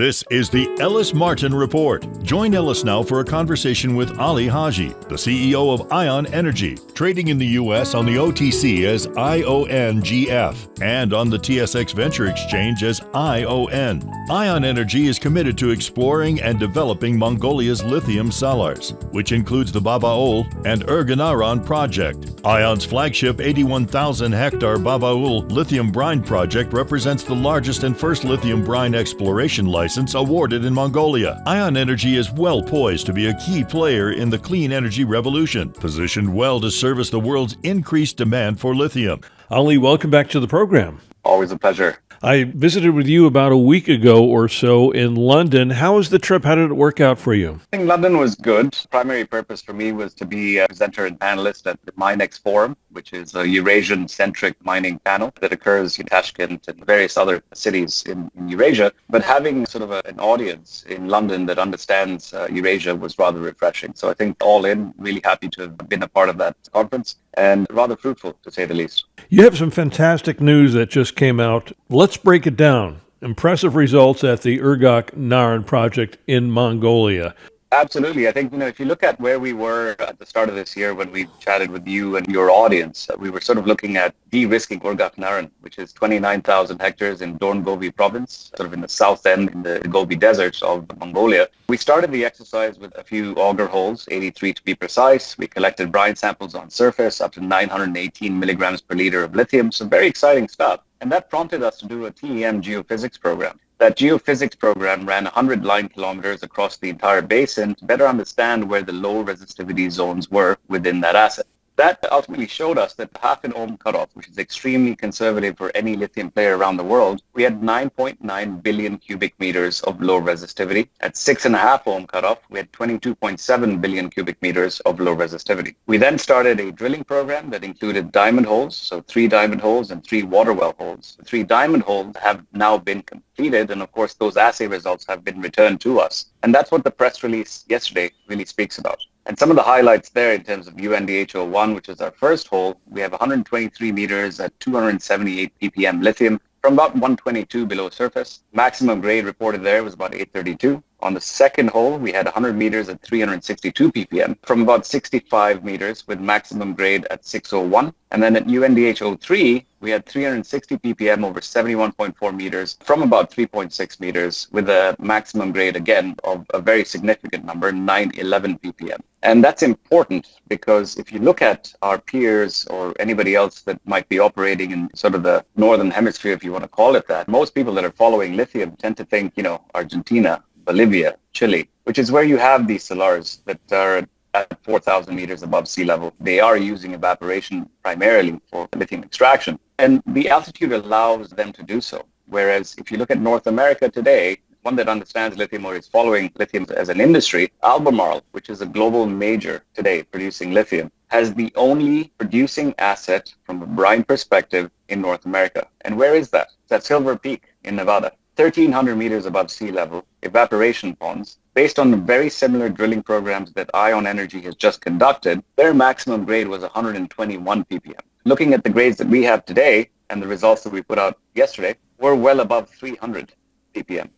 This is the Ellis Martin Report. Join Ellis now for a conversation with Ali Haji, the CEO of Ion Energy, trading in the U.S. on the OTC as IONGF and on the TSX Venture Exchange as ION. Ion Energy is committed to exploring and developing Mongolia's lithium salars, which includes the Babaol and Urgakh Naran project. Ion's flagship 81,000-hectare Babaol lithium brine project represents the largest and first lithium brine exploration license awarded in Mongolia. Ion Energy is well poised to be a key player in the clean energy revolution, positioned well to service the world's increased demand for lithium. Ali, welcome back to the program. Always a pleasure. I visited with you about a week ago or so in London. How was the trip? How did it work out for you? I think London was good. Primary purpose for me was to be a presenter and panelist at the Minex Forum, which is a Eurasian-centric mining panel that occurs in Tashkent and various other cities in Eurasia. But having sort of an audience in London that understands Eurasia was rather refreshing. So I think all in, really happy to have been a part of that conference and rather fruitful, to say the least. You have some fantastic news that just came out. Let's break it down. Impressive results at the Urgakh Naran project in Mongolia. Absolutely. I think, if you look at where we were at the start of this year when we chatted with you and your audience, we were sort of looking at de-risking Urgakh Naran, which is 29,000 hectares in Dorn-Gobi province, sort of in the south end in the Gobi deserts of Mongolia. We started the exercise with a few auger holes, 83 to be precise. We collected brine samples on surface, up to 918 milligrams per liter of lithium. So very exciting stuff. And that prompted us to do a TEM geophysics program. That geophysics program ran 100 line kilometers across the entire basin to better understand where the low resistivity zones were within that asset. That ultimately showed us that half an ohm cutoff, which is extremely conservative for any lithium player around the world, we had 9.9 billion cubic meters of low resistivity. At 6.5 ohm cutoff, we had 22.7 billion cubic meters of low resistivity. We then started a drilling program that included diamond holes, so 3 diamond holes and 3 water well holes. The 3 diamond holes have now been completed, and of course, those assay results have been returned to us. And that's what the press release yesterday really speaks about. And some of the highlights there in terms of UNDHO1, which is our first hole, we have 123 meters at 278 ppm lithium from about 122 below surface. Maximum grade reported there was about 832. On the second hole, we had 100 meters at 362 ppm from about 65 meters with maximum grade at 601. And then at UNDHO3, we had 360 ppm over 71.4 meters from about 3.6 meters with a maximum grade, again, of a very significant number, 911 ppm. And that's important because if you look at our peers or anybody else that might be operating in sort of the northern hemisphere, if you want to call it that, most people that are following lithium tend to think, Argentina, Bolivia, Chile, which is where you have these salars that are at 4,000 meters above sea level. They are using evaporation primarily for lithium extraction. And the altitude allows them to do so. Whereas if you look at North America today, one that understands lithium or is following lithium as an industry, Albemarle, which is a global major today producing lithium, has the only producing asset from a brine perspective in North America. And where is that? It's at Silver Peak in Nevada. 1,300 meters above sea level, evaporation ponds. Based on the very similar drilling programs that Ion Energy has just conducted, their maximum grade was 121 ppm. Looking at the grades that we have today and the results that we put out yesterday, we're well above 300 ppm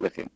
lithium.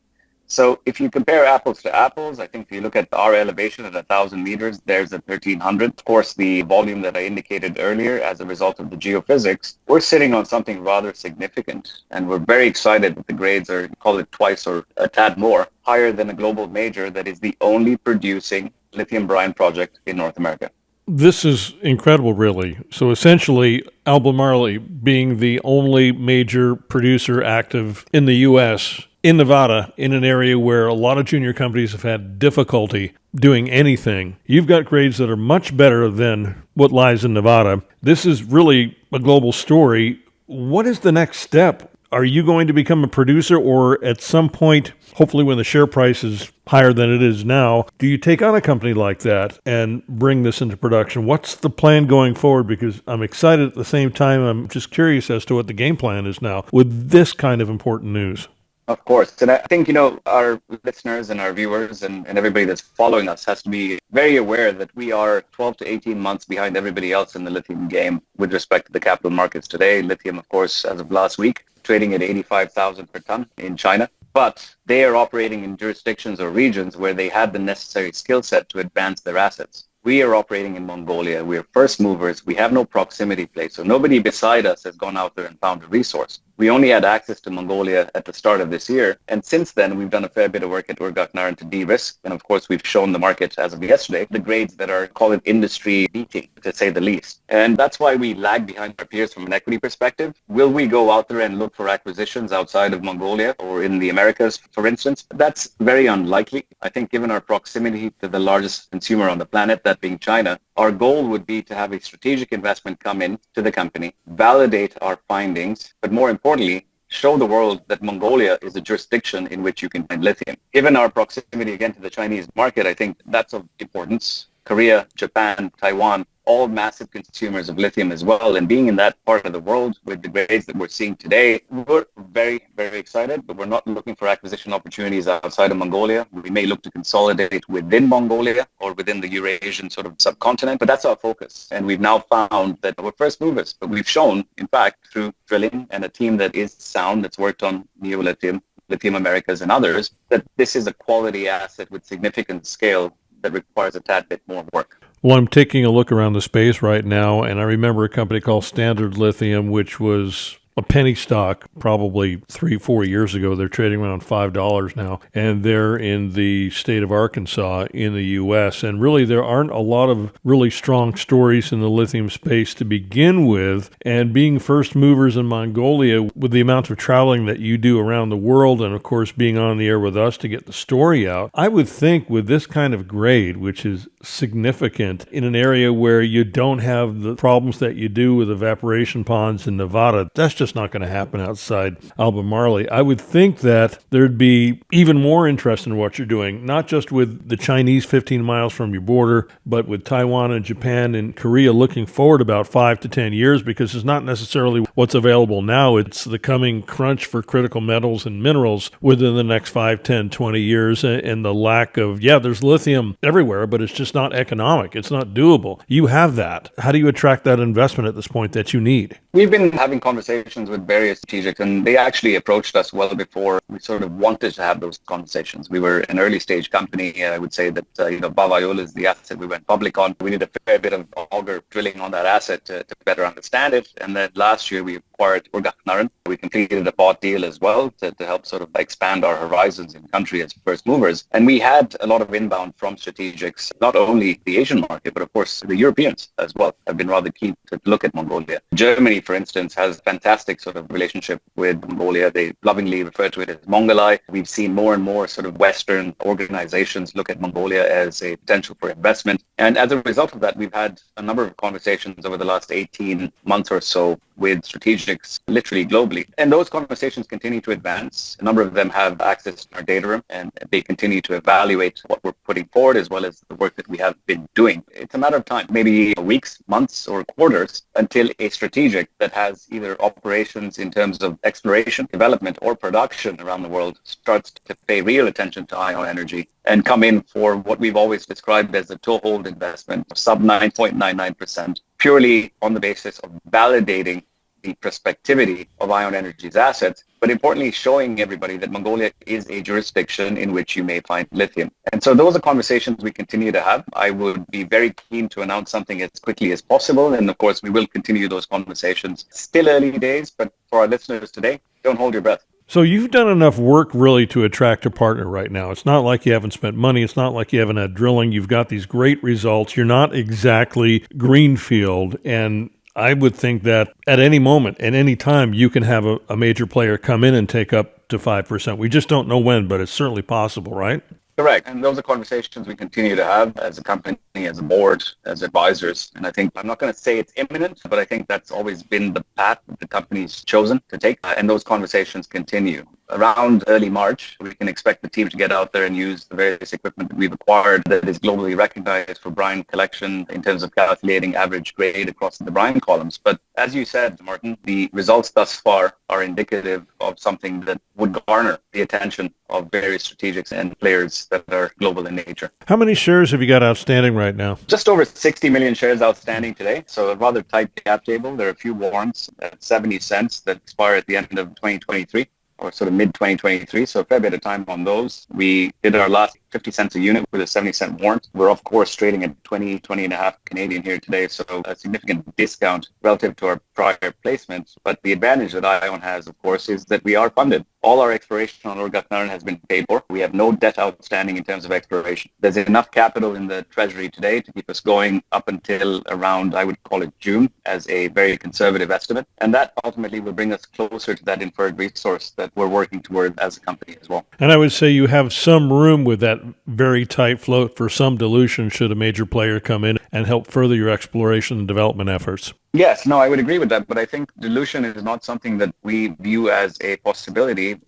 So if you compare apples to apples, I think if you look at our elevation at 1,000 meters, there's at 1,300. Of course, the volume that I indicated earlier as a result of the geophysics, we're sitting on something rather significant. And we're very excited that the grades are, call it twice or a tad more, higher than a global major that is the only producing lithium brine project in North America. This is incredible, really. So essentially, Albemarle being the only major producer active in the U.S., in Nevada, in an area where a lot of junior companies have had difficulty doing anything. You've got grades that are much better than what lies in Nevada. This is really a global story. What is the next step? Are you going to become a producer, or at some point, hopefully when the share price is higher than it is now, do you take on a company like that and bring this into production? What's the plan going forward? Because I'm excited at the same time. I'm just curious as to what the game plan is now with this kind of important news. Of course. And I think, our listeners and our viewers and everybody that's following us has to be very aware that we are 12 to 18 months behind everybody else in the lithium game with respect to the capital markets today. Lithium, of course, as of last week, trading at 85,000 per ton in China. but they are operating in jurisdictions or regions where they had the necessary skill set to advance their assets. We are operating in Mongolia. We are first movers. We have no proximity play. So nobody beside us has gone out there and found a resource. We only had access to Mongolia at the start of this year. And since then, we've done a fair bit of work at Urgakh Naran to de-risk. And of course, we've shown the market as of yesterday, the grades that are, call it industry beating, to say the least. And that's why we lag behind our peers from an equity perspective. Will we go out there and look for acquisitions outside of Mongolia or in the Americas, for instance? That's very unlikely. I think given our proximity to the largest consumer on the planet, that being China, our goal would be to have a strategic investment come in to the company, validate our findings, but more importantly, show the world that Mongolia is a jurisdiction in which you can find lithium. Given our proximity again to the Chinese market, I think that's of importance. Korea, Japan, Taiwan, all massive consumers of lithium as well. And being in that part of the world with the grades that we're seeing today, we're very, very excited, but we're not looking for acquisition opportunities outside of Mongolia. We may look to consolidate within Mongolia or within the Eurasian sort of subcontinent, but that's our focus. And we've now found that we're first movers, but we've shown, in fact, through drilling and a team that is sound, that's worked on Lithium, Lithium Americas and others, that this is a quality asset with significant scale that requires a tad bit more work. Well, I'm taking a look around the space right now, and I remember a company called Standard Lithium, which was a penny stock probably 3-4 years ago. They're trading around $5 now, and they're in the state of Arkansas in the U.S. And really, there aren't a lot of really strong stories in the lithium space to begin with. And being first movers in Mongolia, with the amount of traveling that you do around the world, and of course being on the air with us to get the story out, I would think with this kind of grade, which is significant in an area where you don't have the problems that you do with evaporation ponds in Nevada, that's just not going to happen outside Albemarle. I would think that there'd be even more interest in what you're doing, not just with the Chinese 15 miles from your border, but with Taiwan and Japan and Korea looking forward about 5 to 10 years, because it's not necessarily what's available now. It's the coming crunch for critical metals and minerals within the next 5, 10, 20 years, and the lack of, there's lithium everywhere, but it's just not economic. It's not doable. You have that. How do you attract that investment at this point that you need? We've been having conversations with various strategics, and they actually approached us well before we sort of wanted to have those conversations. We were an early stage company. I would say that Bavayol is the asset we went public on. We did a fair bit of auger drilling on that asset to better understand it. And then last year we acquired Urgakh Naran. We completed a bought deal as well to help sort of expand our horizons in country as first movers. And we had a lot of inbound from strategics, not only the Asian market, but of course the Europeans as well. I've been rather keen to look at Mongolia. Germany, for instance, has fantastic sort of relationship with Mongolia. They lovingly refer to it as Mongolai. We've seen more and more sort of Western organizations look at Mongolia as a potential for investment. And as a result of that, we've had a number of conversations over the last 18 months or so with strategics literally globally. And those conversations continue to advance. A number of them have access to our data room, and they continue to evaluate what we're putting forward as well as the work that we have been doing. It's a matter of time, maybe weeks, months, or quarters until a strategic that has either operations in terms of exploration, development, or production around the world starts to pay real attention to ION Energy and come in for what we've always described as a toehold investment of sub 9.99%, purely on the basis of validating the prospectivity of ION Energy's assets, but importantly showing everybody that Mongolia is a jurisdiction in which you may find lithium. And so those are conversations we continue to have. I would be very keen to announce something as quickly as possible. And of course, we will continue those conversations. Still early days, but for our listeners today, don't hold your breath. So you've done enough work really to attract a partner right now. It's not like you haven't spent money. It's not like you haven't had drilling. You've got these great results. You're not exactly greenfield. And I would think that at any moment, at any time, you can have a major player come in and take up to 5%. We just don't know when, but it's certainly possible, right? Correct. And those are conversations we continue to have as a company, as a board, as advisors. And I think, I'm not going to say it's imminent, but I think that's always been the path that the company's chosen to take. And those conversations continue. Around early March, we can expect the team to get out there and use the various equipment that we've acquired that is globally recognized for brine collection in terms of calculating average grade across the brine columns. But as you said, Martin, the results thus far are indicative of something that would garner the attention of various strategics and players that are global in nature. How many shares have you got outstanding right now? Just over 60 million shares outstanding today. So a rather tight cap table. There are a few warrants at 70 cents that expire at the end of 2023. or sort of mid-2023, so a fair bit of time on those. We did our last 50 cents a unit with a 70-cent warrant. We're, of course, trading at 20 and a half Canadian here today, so a significant discount relative to our prior placement. But the advantage that ION has, of course, is that we are funded. All our exploration on Urgakh Naran has been paid for. We have no debt outstanding in terms of exploration. There's enough capital in the treasury today to keep us going up until around, I would call it June, as a very conservative estimate. And that ultimately will bring us closer to that inferred resource that we're working toward as a company as well. And I would say you have some room with that very tight float for some dilution should a major player come in and help further your exploration and development efforts. Yes, no, I would agree with that, but I think dilution is not something that we view as a possibility.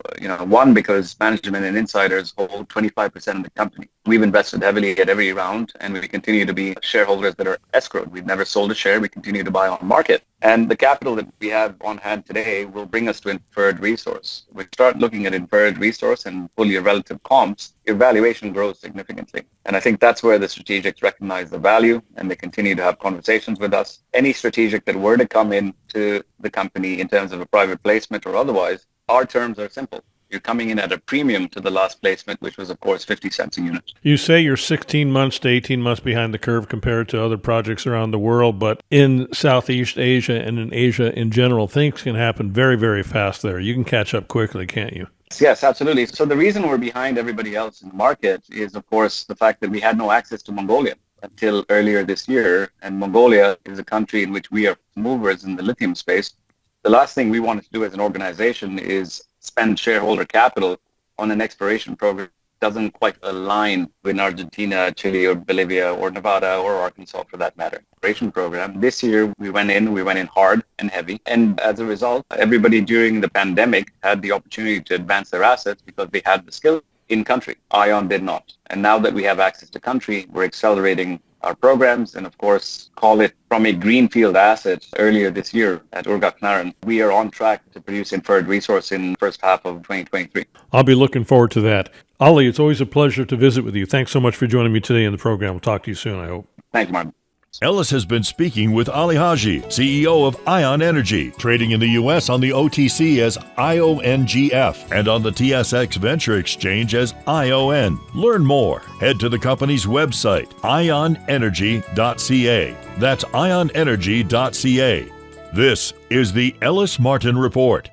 One, because management and insiders hold 25% of the company. We've invested heavily at every round, and we continue to be shareholders that are escrowed. We've never sold a share. We continue to buy on market. And the capital that we have on hand today will bring us to inferred resource. When you start looking at inferred resource and pull your relative comps, your valuation grows significantly. And I think that's where the strategics recognize the value, and they continue to have conversations with us. Any strategic that were to come into the company in terms of a private placement or otherwise, our terms are simple. You're coming in at a premium to the last placement, which was, of course, 50 cents a unit. You say you're 16 months to 18 months behind the curve compared to other projects around the world, but in Southeast Asia and in Asia in general, things can happen very, very fast there. You can catch up quickly, can't you? Yes, absolutely. So the reason we're behind everybody else in the market is, of course, the fact that we had no access to Mongolia until earlier this year. And Mongolia is a country in which we are movers in the lithium space. The last thing we wanted to do as an organization is spend shareholder capital on an exploration program that doesn't quite align with Argentina, Chile, or Bolivia, or Nevada, or Arkansas for that matter. Exploration program. This year, we went in hard and heavy. And as a result, everybody during the pandemic had the opportunity to advance their assets because they had the skill in country. ION did not. And now that we have access to country, we're accelerating our programs, and of course, call it from a greenfield asset earlier this year at Urgakh Naran. We are on track to produce inferred resource in the first half of 2023. I'll be looking forward to that. Ali, it's always a pleasure to visit with you. Thanks so much for joining me today in the program. We'll talk to you soon, I hope. Thanks, Martin. Ellis has been speaking with Ali Haji, CEO of ION Energy, trading in the U.S. on the OTC as IONGF and on the TSX Venture Exchange as ION. Learn more. Head to the company's website, ionenergy.ca. That's ionenergy.ca. This is the Ellis Martin Report.